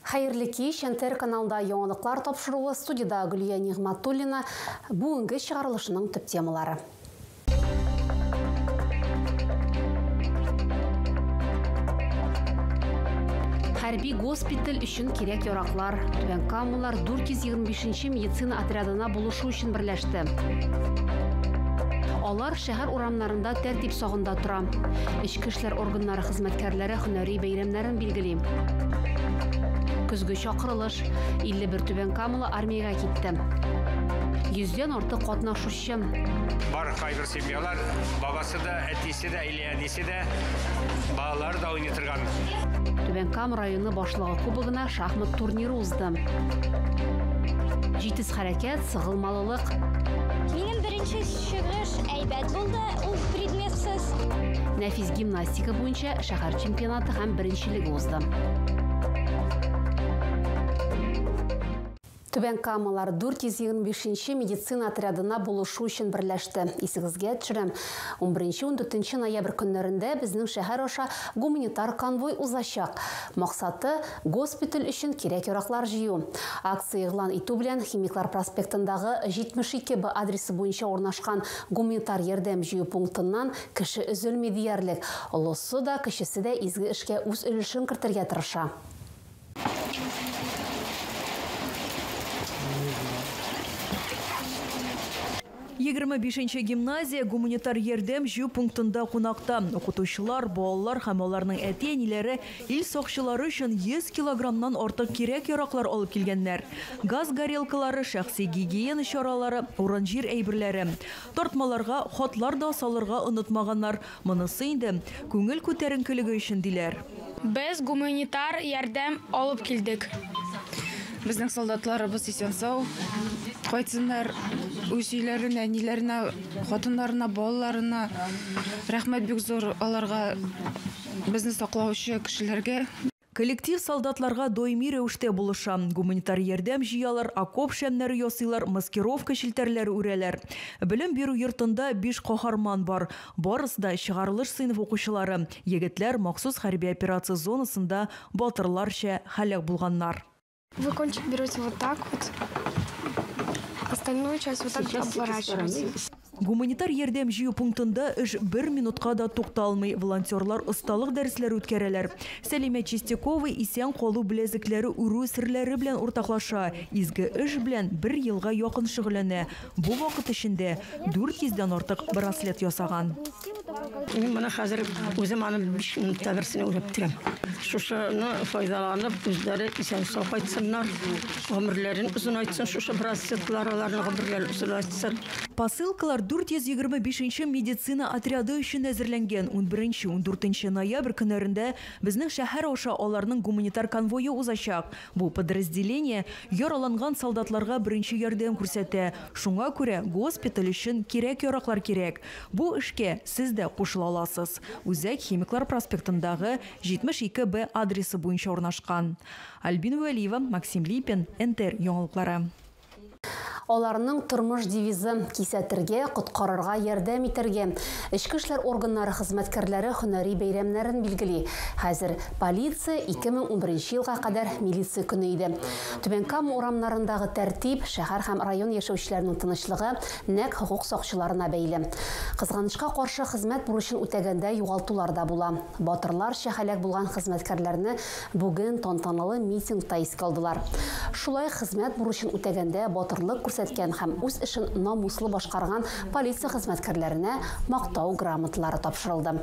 Хайырлы кеш, Ентер каналда яңалыклар тапшыруы студияда Гүлия Нигматуллина бүгінгі шығарылышының төп темалары. Хәрби госпиталь үшін керек яраклар, Түбән Камалар 425 медицина отрядына булышу үшін бірләшті. Алар шәһәр урамнарында тәртип сагында тора. Ички эшләр органнары хезмәткәрләре һөнәри бәйрәмнәрен билгели. Көзгө чакырылыш 51 Түбән Камала армияга китте. 100дән артык катнашучы. Бар кайбер семьялар, бабасы да, әтисе дә, әнисе дә, балалар да уйный торган. Түбән Кама районы башлыгы кубогына шахмат турниры узды. Җитез хәрәкәт, сыгылмалылык. Минем беренче чыгыш әйбәт булды, ул предметсыз. Нәфис гимнастика буенча шәһәр чемпионаты һәм беренчелеге узды. Түбән Камалар 425 медицина отрядына булышу өчен берләште. Исегезгә төшерәм, 11-14 ноябрь көннәрендә безнең шәһәр аша гуманитар конвой узачак. Максаты госпиталь өчен кирәк яраклар җыю. Акция игълан итү белән Химиклар проспектындагы 72Б адресы буенча урнашкан гуманитар ярдәм җыю пунктыннан кеше өзелми диярлек. Олысы да, кешесе дә изге эшкә үз өлешен кертергә тырыша. 25-нче гимназия гуманитар ярдәм җыю пунктында кунакта. Укытучылар, балалар һәм аларның әти-әниләре ил сакчылары өчен 100 килограммнан артык кирәк яраклар алып килгәннәр. Газ горелкалары, шәхси гигиена чаралары, урын җир әйберләре. Тартмаларга хатлар да салырга онытмаганнар. Монысы инде күңел күтәренкелеге өчен диләр. Без гуманитар ярдәм алып килдек. Безнең солдатларыбыз исән-сау, кайтсыннар үз өйләренә, әниләренә, хатыннарына, балаларына. Рәхмәт бик зур аларга, безне саклаучы кешеләргә. Коллектив солдатларга доими рәвештә булыша. Гуманитар ярдәм җыялар, окоп шәмнәре ясыйлар, маскировка шелтәрләре үрәләр. Белем бирү йортында 5 каһарман бар. Барысы да чыгарылыш сыйныф укучылары. Егетләр махсус хәрби операция зонасында батырларча һәлак булганнар. Вы кончик берете вот так вот, остальную часть вот так обворачиваете. Гуманитар ярдәм җыю пунктында эш 1 минутка да тукталмый. Волонтерлар осталык дәресләре үткәрәләр. Сәлимә Чистякова исән калу беләзекләре үрү серләре белән уртаклаша. Изге эш белән 1 елга якын шөгыльләнә. Бу вакыт эчендә 400дән артык браслет ясаган. Мин моны хәзер үзем аны 5 минутта берсенә үреп торам. Шушыны файдаланып, үзләре исән-сау кайтсыннар, гомерләрен узын айтсын, шушы браслетлар аларның гомерләрен узын айтсын. Посылкалар 425-нче медицина отряды өчен әзерләнгән. 11-14 ноябрь көннәрендә безнең шәһәр аша аларның гуманитар конвойы узачак. Бу подразделение яраланган солдатларга беренче ярдәм күрсәтә. Шуңа күрә госпиталь өчен кирәк яраклар кирәк. Бу эшкә сез дә кушыла аласыз. Үзәк Химиклар проспектындагы 72Б адресы буенча урнашкан. Альбина Вәлиева, Максим Липин, НТР яңалыклары. Аларның тормыш девизы кисәтергә, коткарырга ярдәм итәргә. Ички эшләр органнары хезмәткәрләре һөнәри бәйрәмнәрен билгели. Хәзер полиция 2011 елга кадәр милиция көне иде. Түбән Кама урамнарындагы тәртип, шәһәр һәм район яшәүчеләренең тынычлыгы нәк хокук сакчыларына бәйле. Кызганычка каршы хезмәт бурычын үтәгәндә югалтулар да була. Батырлар һәлак булган хезмәткәрләрне бүген тантаналы митингта искә алдылар. Шулай хезмәт бурычын үтәгәндә батырлык күрсәткән һәм үз эшен намуслы башкарган полиция хезмәткәрләренә мактау грамоталары тапшырылды.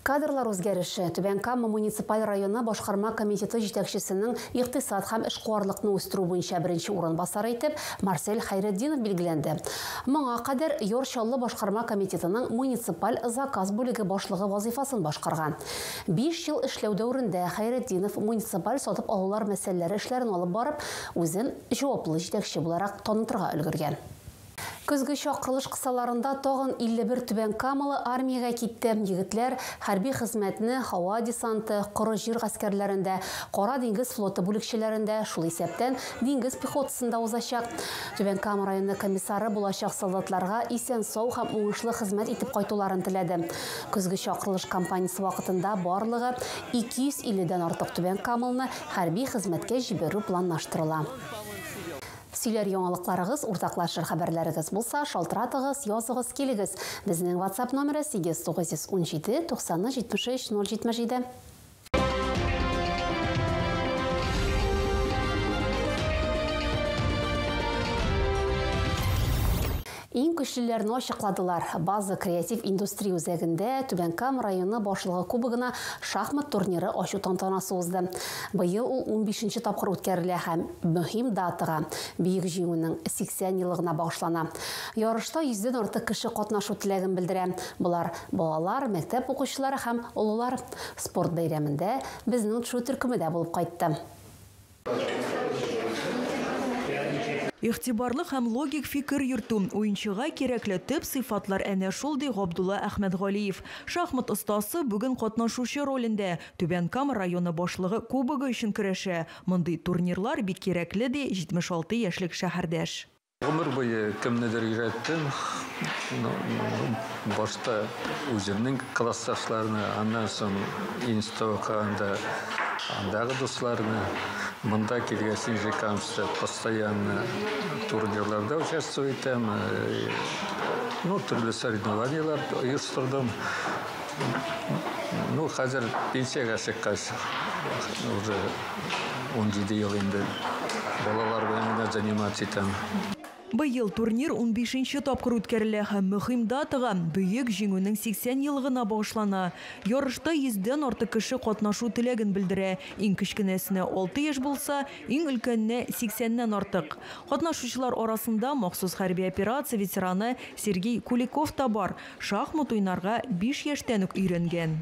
Кадрлар үзгәреше Түбән Кама муниципаль районы башкарма комитеты җитәкчесенең икътисад һәм эшкуарлыкны үстерү буенча беренче урынбасары итеп Марсель Хайретдинов билгеләнде. Моңа кадәр Йорчаллы башкарма комитетының муниципаль заказ бүлеге башлыгы вазифасын башкарган. 5 ел эшләү дәврендә Хайретдинов муниципаль сатып алулар мәсьәләләре эшләрен алып барып, үзен җаваплы җитәкче буларак танытырга өлгергән. Көзге чакырылыш кысаларында тагын 51 Түбән Камалы армиягә китте. Егетләр хәрби хезмәтне һава десанты, коры җир гаскәрләрендә, Кара диңгез флоты бүлекчәләрендә, шул исәптән диңгез пехотасында узачак. Түбән Кама районы комиссары булачак солдатларга исән-сау һәм уңышлы хезмәт итеп кайтуларын теләде. Көзге чакырылыш кампаниясе вакытында барлыгы 250дән артык Түбән Камалны хәрби хезмәткә җибәрү планлаштырыла. Сөйләр яңалыкларыгыз, уртаклашыр хәбәрләрегез булса, шалтыратыгыз, языгыз, килегез. Безнең WhatsApp номеры 8917 90 76 077. Иң көчлеләрне ачыкладылар. База креатив индустрия үзәгендә Түбән Кама районы башлыгы кубогына шахмат турниры ачу тантанасы узды. Быел ул 15-нче тапкыр үткәрелә һәм мөһим датага бөек җиңүнең 80 еллыгына багышлана. Ярышта 100дән артык кеше катнашу теләген белдерә. Булар балалар, мәктәп укучылары һәм олылар. Спорт бәйрәмендә безнең шу төркемендә булып кайтты. Игътибарлы һәм логик фикер йөртү уенчыга кирәкле төп сыйфатлар әнә шул ди Габдулла Әхмәтгалиев. Шахмат остасы бүген катнашучы ролендә Түбән Кама районы башлыгы кубогы өчен көрәшә. Мондый турнирлар бик кирәкле ди 76 яшьлек шәһәрдәш. Гомер буе кемнедер өйрәттем. Башта үземнең классташларны, аннан соң институтка андагы дусларны, монда килгәсен җикамсы постоянно турнирларда участвую итәм. Төрле соревнованиялар оештырдым. Хәзер пенсиягә чыккач, уже 17 ел инде балалар белән заниматься итәм. Быел турнир 15-нче тапкыр үткәрелә һәм мөһим датага бөек җиңүнең 80 еллыгына багышлана. Ярышта 100дән артык кеше катнашу теләген белдерә. Иң кечкенәсенә 6 яшь булса, иң өлкәненә 80дән артык. Катнашучылар арасында махсус хәрби операция ветераны Сергей Куликов та бар. Шахмат уйнарга 5 яшьтән үк өйрәнгән.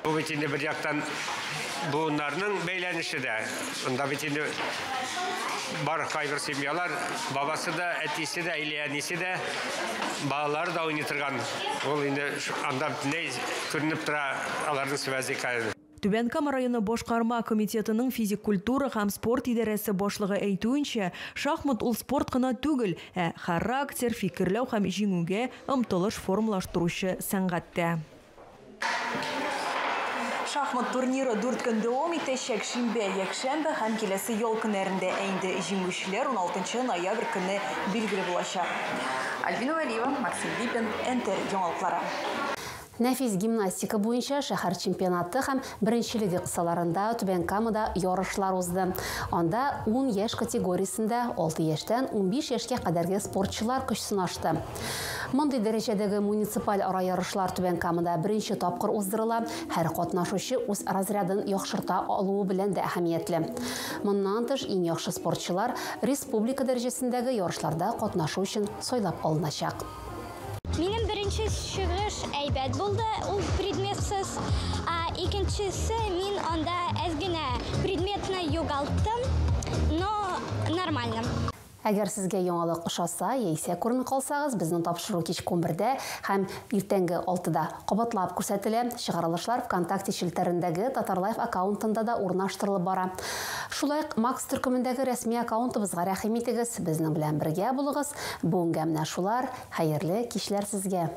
Бу бит инде бер яктан буыннарның бәйләнеше дә. Анда бит инде бар кайбер семьялар, бабасы да, әтисе дә, или әнисе дә, балалары да уйный торган. Ул инде анда не күренеп тора аларның связикы. Түбән Кама районы башкарма комитетының физик культура һәм спорт идарәсе башлыгы әйтүенчә, шахмат ул спорт кына түгел, характер, фикерләү һәм җиңүгә омтылыш формалаштыручы сәнгатьтә. Шахмат турниры 4 көн дәвам итәчәк. Шимбә, якшәмбе һәм киләсе ял көннәрендә инде җиңүчеләр 16 ноябрь көне билгеле булачак. Альбина Валиева, Максим Липин, НТР яңалыклары. Нәфис гимнастика буенча шәһәр чемпионаты һәм беренчелеге кысаларында Түбән Камада ярышлар узды. Анда 10 яшь категориясендә 6 яшьтән 15 яшькә кадәрге спортчылар көч сынашты. Мондый дәрәҗәдәге муниципаль ара ярышлар Түбән Камада беренче тапкыр уздырыла. Һәр катнашучы үз разрядын яхшырта алуы белән дә әһәмиятле. Моннан тыш иң яхшы спортчылар республика дәрәҗәсендәге ярышларда катнашу өчен сайлап алыначак. Минем беренче чыгыш әйбәт булды, ул предметсыз. Икенчесе мин анда әз генә предметны югалттым, но нормально. Әгәр сезгә яңалык ошаса, яисә күренми калсагыз, безнең тапшыру кич 11дә һәм иртәнге 6да кабатлап күрсәтелә. Чыгарылышлар ВКонтакте челтәрендәге Татарлайф аккаунтында да урнаштырылып бара. Шулай Макс төркемендәге рәсми аккаунтыбызга рәхим итегез, безнең белән бергә булыгыз. Бүгенгә менә шулар. Хәерле кичләр сезгә.